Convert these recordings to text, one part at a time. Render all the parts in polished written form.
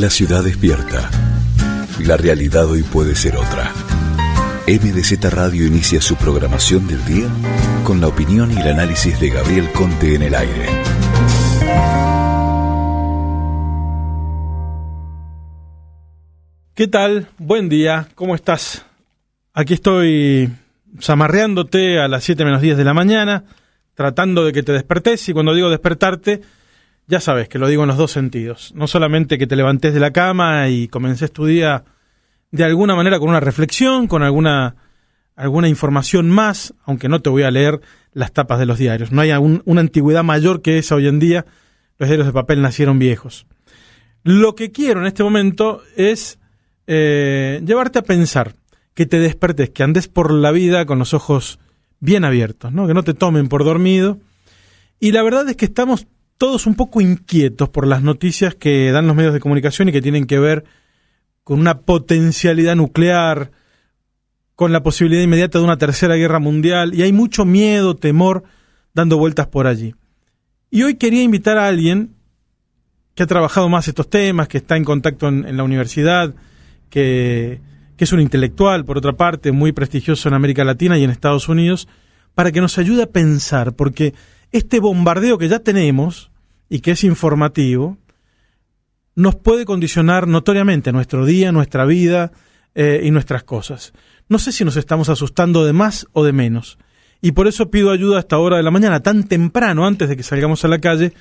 La ciudad despierta. La realidad hoy puede ser otra. MDZ Radio inicia su programación del día con la opinión y el análisis de Gabriel Conte en el aire. ¿Qué tal? Buen día, ¿cómo estás? Aquí estoy zamarreándote a las 7 menos 10 de la mañana, tratando de que te despertes, y cuando digo despertarte, ya sabes que lo digo en los dos sentidos. No solamente que te levantes de la cama y comences tu día de alguna manera con una reflexión, con alguna información más, aunque no te voy a leer las tapas de los diarios. No hay una antigüedad mayor que esa hoy en día. Los diarios de papel nacieron viejos. Lo que quiero en este momento es llevarte a pensar, que te despertes, que andes por la vida con los ojos bien abiertos, ¿no? Que no te tomen por dormido. Y la verdad es que estamos todos un poco inquietos por las noticias que dan los medios de comunicación y que tienen que ver con una potencialidad nuclear, con la posibilidad inmediata de una tercera guerra mundial, y hay mucho miedo, temor, dando vueltas por allí. Y hoy quería invitar a alguien que ha trabajado más estos temas, que está en contacto en la universidad, que es un intelectual, por otra parte, muy prestigioso en América Latina y en Estados Unidos, para que nos ayude a pensar, porque este bombardeo que ya tenemos, y que es informativo, nos puede condicionar notoriamente nuestro día, nuestra vida y nuestras cosas. No sé si nos estamos asustando de más o de menos, y por eso pido ayuda a esta hora de la mañana, tan temprano, antes de que salgamos a la calle,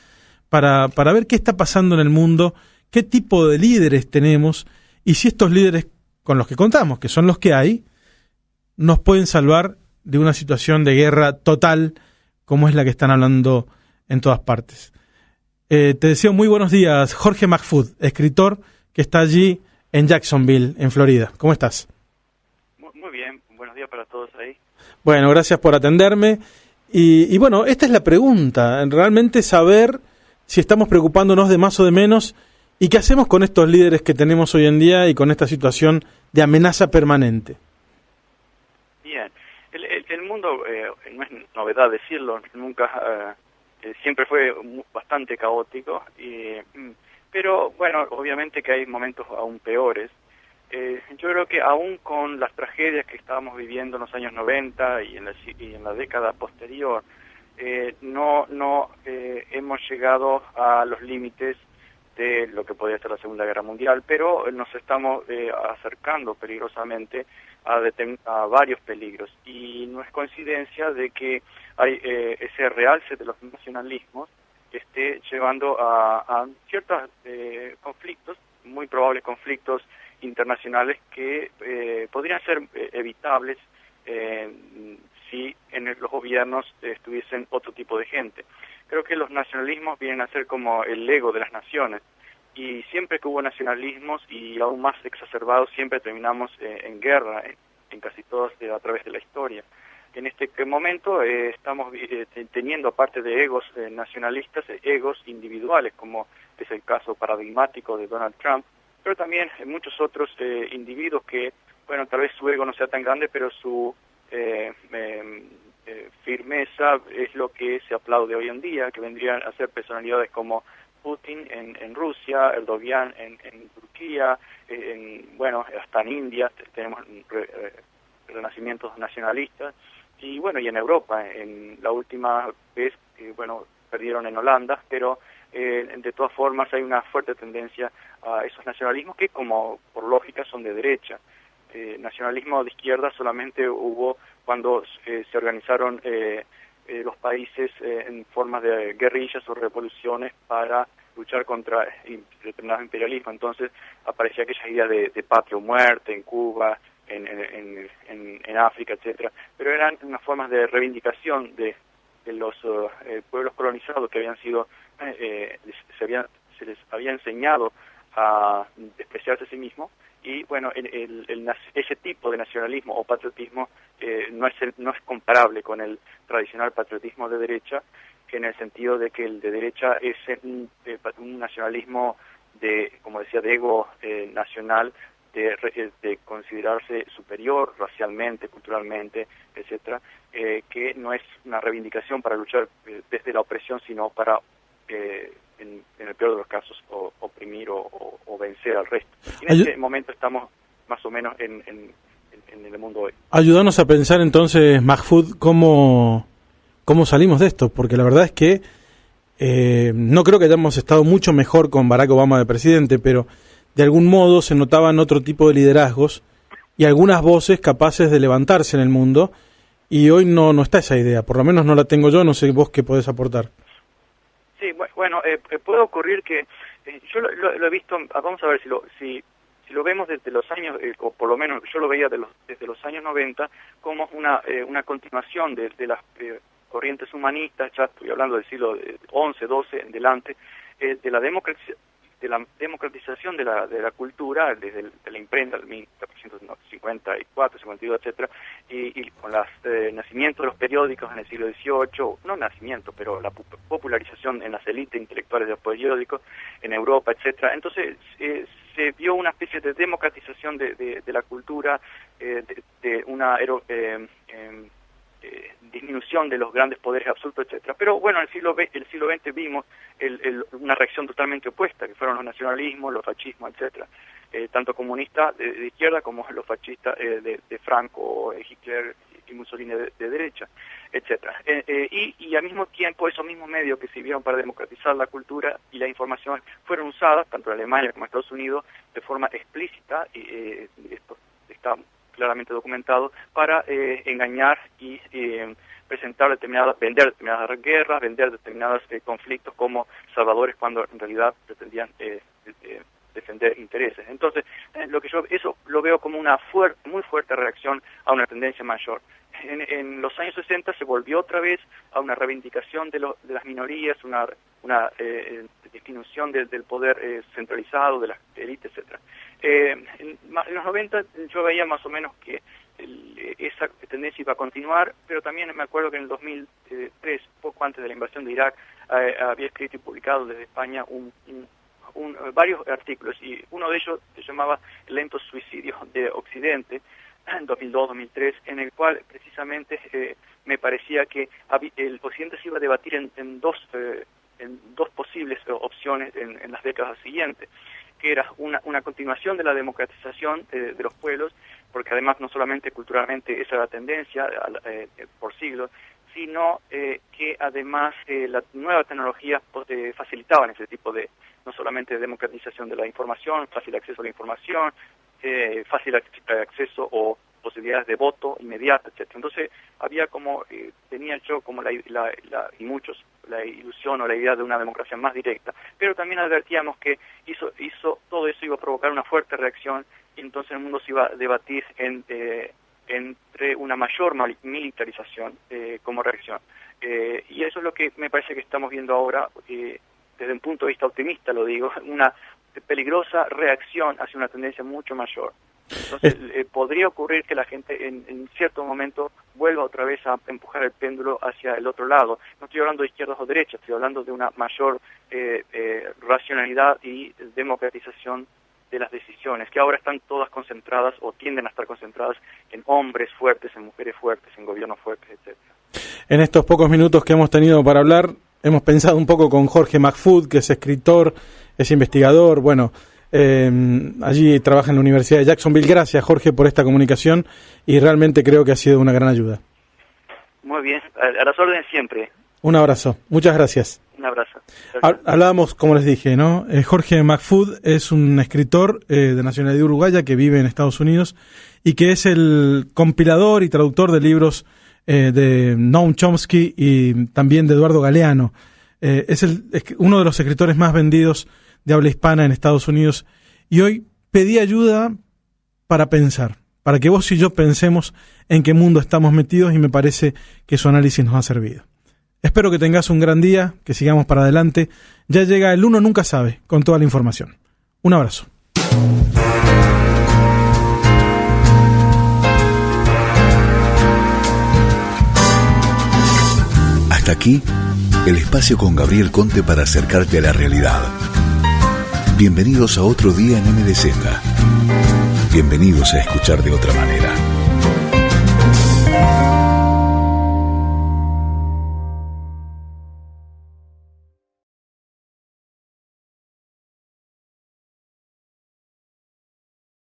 para ver qué está pasando en el mundo, qué tipo de líderes tenemos, y si estos líderes con los que contamos, que son los que hay, nos pueden salvar de una situación de guerra total, como es la que están hablando en todas partes. Te deseo muy buenos días, Jorge Mahfoud, escritor que está allí en Jacksonville, en Florida. ¿Cómo estás? Muy bien, buenos días para todos ahí. Bueno, gracias por atenderme. Y bueno, esta es la pregunta, realmente saber si estamos preocupándonos de más o de menos, y qué hacemos con estos líderes que tenemos hoy en día y con esta situación de amenaza permanente. Bien, el mundo, no es novedad decirlo, nunca... siempre fue bastante caótico, pero bueno, obviamente que hay momentos aún peores. Yo creo que aún con las tragedias que estábamos viviendo en los años 90 y en la década posterior, no hemos llegado a los límites de lo que podría ser la Segunda Guerra Mundial, pero nos estamos acercando peligrosamente a varios peligros, y no es coincidencia de que hay ese realce de los nacionalismos que esté llevando a ciertos conflictos, muy probables conflictos internacionales que podrían ser evitables si en los gobiernos estuviesen otro tipo de gente. Creo que los nacionalismos vienen a ser como el ego de las naciones, y siempre que hubo nacionalismos, y aún más exacerbados, siempre terminamos en guerra, en casi todos a través de la historia. En este momento estamos teniendo, aparte de egos nacionalistas, egos individuales, como es el caso paradigmático de Donald Trump, pero también muchos otros individuos que, bueno, tal vez su ego no sea tan grande, pero su firmeza es lo que se aplaude hoy en día, que vendrían a ser personalidades como Putin en Rusia, Erdogan en Turquía, bueno, hasta en India tenemos renacimientos nacionalistas, y bueno, y en Europa, en la última vez, bueno, perdieron en Holanda, pero de todas formas hay una fuerte tendencia a esos nacionalismos que, como por lógica, son de derecha. Nacionalismo de izquierda solamente hubo cuando se organizaron los países en formas de guerrillas o revoluciones para luchar contra determinados imperialismos. Entonces aparecía aquella idea de patria o muerte en Cuba, en África, etcétera, pero eran unas formas de reivindicación de los pueblos colonizados que habían sido se les había enseñado a despreciarse a sí mismos. Y bueno, ese tipo de nacionalismo o patriotismo no es comparable con el tradicional patriotismo de derecha, que en el sentido de que el de derecha es un nacionalismo como decía, de ego nacional, de considerarse superior racialmente, culturalmente, etcétera, que no es una reivindicación para luchar desde la opresión, sino para en el peor de los casos, oprimir o vencer al resto. Y en este momento estamos más o menos en el mundo hoy. Ayúdanos a pensar entonces, Mahfoud, cómo salimos de esto, porque la verdad es que no creo que hayamos estado mucho mejor con Barack Obama de presidente, pero de algún modo se notaban otro tipo de liderazgos y algunas voces capaces de levantarse en el mundo, y hoy no está esa idea, por lo menos no la tengo yo, no sé vos qué podés aportar. Sí, bueno, puede ocurrir que yo lo he visto, vamos a ver si lo vemos desde los años, o por lo menos yo lo veía desde los años 90, como una continuación de las corrientes humanistas, ya estoy hablando del siglo XI, XII en delante, de la democratización de la cultura desde la imprenta del 1854, 52, etcétera, y con el nacimiento de los periódicos en el siglo XVIII, no nacimiento, pero la popularización en las élites intelectuales de los periódicos en Europa, etcétera. Entonces se vio una especie de democratización de la cultura, de una disminución de los grandes poderes absolutos, etcétera. Pero bueno, en el siglo XX vimos una reacción totalmente opuesta, que fueron los nacionalismos, los fascismos, etcétera, tanto comunistas de izquierda como los fascistas de Franco, Hitler y Mussolini de derecha, etcétera. Y al mismo tiempo esos mismos medios que sirvieron para democratizar la cultura y la información fueron usadas, tanto en Alemania como en Estados Unidos, de forma explícita, y esto está claramente documentado, para engañar y vender determinadas guerras, vender determinados conflictos como salvadores, cuando en realidad pretendían defender intereses. Entonces, eso lo veo como una muy fuerte reacción a una tendencia mayor. En los años 60 se volvió otra vez a una reivindicación de las minorías, una disminución del poder centralizado, de las élites, etcétera. En los 90 yo veía más o menos que esa tendencia iba a continuar, pero también me acuerdo que en el 2003, poco antes de la invasión de Irak, había escrito y publicado desde España varios artículos, y uno de ellos se llamaba El lento suicidio de Occidente, en 2002-2003, en el cual precisamente me parecía que el Occidente se iba a debatir en dos posibles opciones en las décadas siguientes, que era una continuación de la democratización de los pueblos, porque además no solamente culturalmente esa era la tendencia por siglos, sino que además la nueva tecnología facilitaban ese tipo de, no solamente de democratización de la información, fácil acceso a la información, fácil acceso o posibilidades de voto inmediata, etcétera. Entonces había tenía yo como y muchos la ilusión o la idea de una democracia más directa, pero también advertíamos que todo eso iba a provocar una fuerte reacción, y entonces el mundo se iba a debatir entre una mayor militarización como reacción. Y eso es lo que me parece que estamos viendo ahora, desde un punto de vista optimista lo digo, una peligrosa reacción hacia una tendencia mucho mayor. Entonces podría ocurrir que la gente en cierto momento vuelva otra vez a empujar el péndulo hacia el otro lado. No estoy hablando de izquierdas o derechas, estoy hablando de una mayor racionalidad y democratización de las decisiones, que ahora están todas concentradas o tienden a estar concentradas en hombres fuertes, en mujeres fuertes, en gobiernos fuertes, etcétera. En estos pocos minutos que hemos tenido para hablar, hemos pensado un poco con Jorge Mahfoud, que es escritor, es investigador, allí trabaja en la Universidad de Jacksonville. Gracias, Jorge, por esta comunicación, y realmente creo que ha sido una gran ayuda. Muy bien, a las órdenes siempre. Un abrazo, muchas gracias. Un abrazo. Hablábamos, como les dije, ¿no? Jorge Mahfoud es un escritor de nacionalidad uruguaya que vive en Estados Unidos y que es el compilador y traductor de libros de Noam Chomsky y también de Eduardo Galeano. Es uno de los escritores más vendidos de habla hispana en Estados Unidos, y hoy pedí ayuda para pensar, para que vos y yo pensemos en qué mundo estamos metidos, y me parece que su análisis nos ha servido. Espero que tengas un gran día, que sigamos para adelante. Ya llega el Uno Nunca Sabe con toda la información. Un abrazo. Hasta aquí, el espacio con Gabriel Conte para acercarte a la realidad. Bienvenidos a otro día en MDZ. Bienvenidos a escuchar de otra manera.